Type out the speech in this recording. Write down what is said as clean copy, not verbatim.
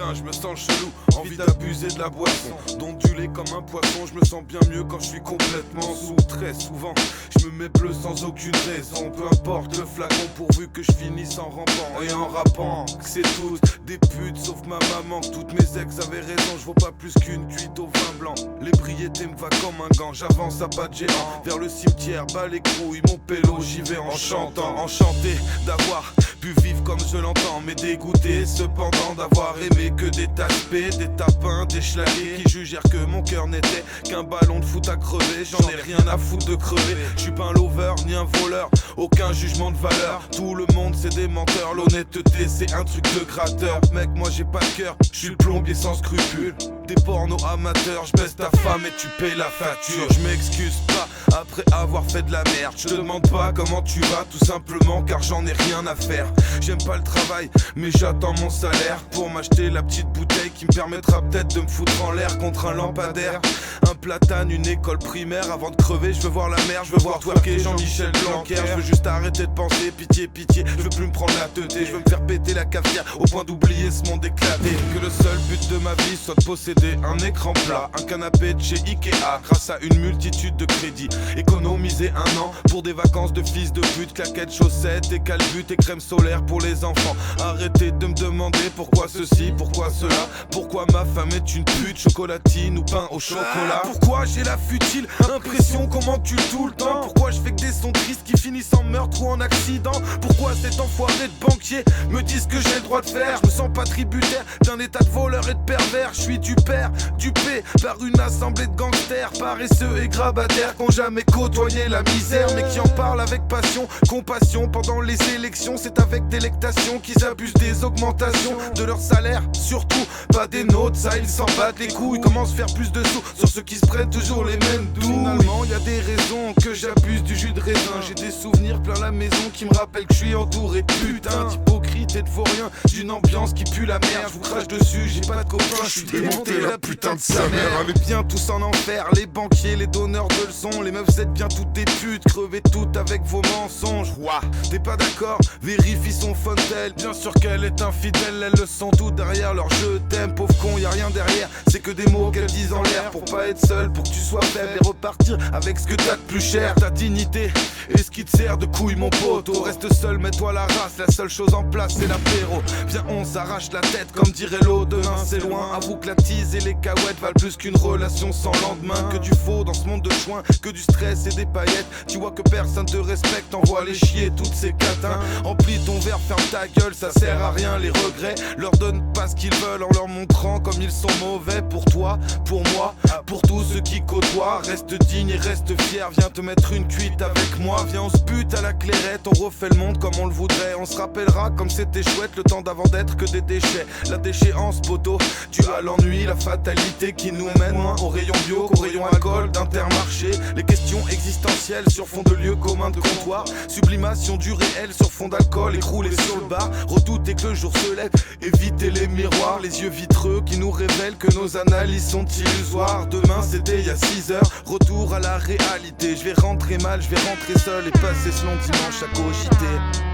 Putain, je me sens chelou, envie d'abuser de la boisson, d'onduler comme un poisson. Je me sens bien mieux quand je suis complètement sous. Très souvent, je me mets bleu sans aucune raison. Peu importe le flacon pourvu que je finisse en rampant et en rappant. Que c'est toutes des putes sauf ma maman. Que toutes mes ex avaient raison, je vaux pas plus qu'une cuite au vin blanc. L'ébriété me va comme un gant, j'avance à pas de géant vers le cimetière, bas les couilles, mon pélo, j'y vais en chantant. Enchanté d'avoir pu vivre comme je l'entends, mais dégoûté cependant d'avoir aimé que des taspés, des tapins, des schlagués qui jugèrent que mon cœur n'était qu'un ballon de foot à crever. J'en ai rien à foutre de crever, je suis pas un lover ni un voleur, aucun jugement de valeur. Tout le monde c'est des menteurs, l'honnêteté c'est un truc de gratteur. Mec, moi j'ai pas de cœur, je suis le plombier sans scrupules. Des pornos amateurs, je baisse ta femme et tu payes la facture. Je m'excuse pas après avoir fait de la merde. Je te demande pas comment tu vas, tout simplement car j'en ai rien à faire. J'aime pas le travail, mais j'attends mon salaire pour m'acheter la petite bouteille qui me permettra peut-être de me foutre en l'air contre un lampadaire. Un platane, une école primaire, avant de crever, je veux voir la mer, je veux voir twerker Jean-Michel Blanquer. Je veux juste arrêter de penser, pitié, pitié, je veux plus me prendre la teuté. Je veux me faire péter la cafetière au point d'oublier ce monde éclaté. Que le seul but de ma vie soit de posséder un écran plat, un canapé de chez Ikea, grâce à une multitude de crédits. Économiser un an pour des vacances de fils de pute, claquettes, chaussettes et calbutes et crème solaire pour les enfants. Arrêtez de me demander pourquoi ceci, pourquoi cela, pourquoi ma femme est une pute, chocolatine ou pain au chocolat. Pourquoi j'ai la futile impression qu'on m'encule tout le temps. Pourquoi je fais que des sons tristes qui finissent en meurtre ou en accident. Pourquoi cet enfoiré de banquier me disent que j'ai le droit de faire. Je me sens pas tributaire d'un état de voleur et de pervers. Je suis du père, dupé par une assemblée de gangsters paresseux et grabataires qui ont jamais côtoyé la misère, mais qui en parlent avec passion, compassion. Pendant les élections, c'est avec délectation qu'ils abusent des augmentations de leur salaire, surtout pas des nôtres. Ça ils s'en battent les couilles, commencent à faire plus de sous sur ceux qui se prennent toujours les mêmes douilles. Finalement y a des raisons que j'abuse du jus de raisin. J'ai des souvenirs plein la maison qui me rappellent que je suis entouré de putain d'hypocrites et de vauriens, d'une ambiance qui pue la merde. Je vous crache dessus, j'ai pas de copains, je suis démonté la putain de sa mère. On est bien tous en enfer, les banquiers, les donneurs de leçons. Les meufs vous êtes bien toutes des putes, crevez toutes avec vos mensonges. Ouah, t'es pas d'accord? Vérifie son phone-tel. Bien sûr qu'elle est infidèle, elles le sont toutes derrière leur je t'aime. Pauvre con, y a rien derrière, c'est que des mots qu'elles disent en l'air. Pour pas être seul, pour que tu sois faible et repartir avec ce que t'as de plus cher. Ta dignité et ce qui te sert de couille mon poteau. Reste seul, mets-toi la race, la seule chose en place c'est l'apéro. Viens on s'arrache la tête comme dirait l'eau, demain c'est loin. Avoue que la tease et les cahuètes valent plus qu'une relation sans lendemain. Que du faux dans ce monde de chouin, que du stress et des paillettes. Tu vois que personne te respecte, envoie les chier toutes ces catins. Remplis ton verre, ferme ta gueule, ça sert à rien les regrets. Leur donne pas ce qu'ils veulent en leur montrant comme ils sont mauvais. Pour toi, pour moi, pour tous ceux qui côtoient. Reste digne et reste fier, viens te mettre une cuite avec moi. Viens on se bute à la clairette, on refait le monde comme on le voudrait. On se rappellera comme c'était chouette le temps d'avant d'être que des déchets. La déchéance poteau, tu as l'ennui, la fatalité qui nous mène moins au rayon bio qu'au rayon alcool d'Intermarché. Les questions existentielles sur fond de lieux communs de comptoir. Sublimation du réel sur fond d'alcool écroulé sur le bar. Redouter que le jour se lève, éviter les miroirs, les yeux vitreux qui nous révèlent que nos analyses sont illusoires. Demain c'était il y a 6 heures, retour à la réalité. Je vais rentrer mal, je vais rentrer seul et passer ce long dimanche à cogiter.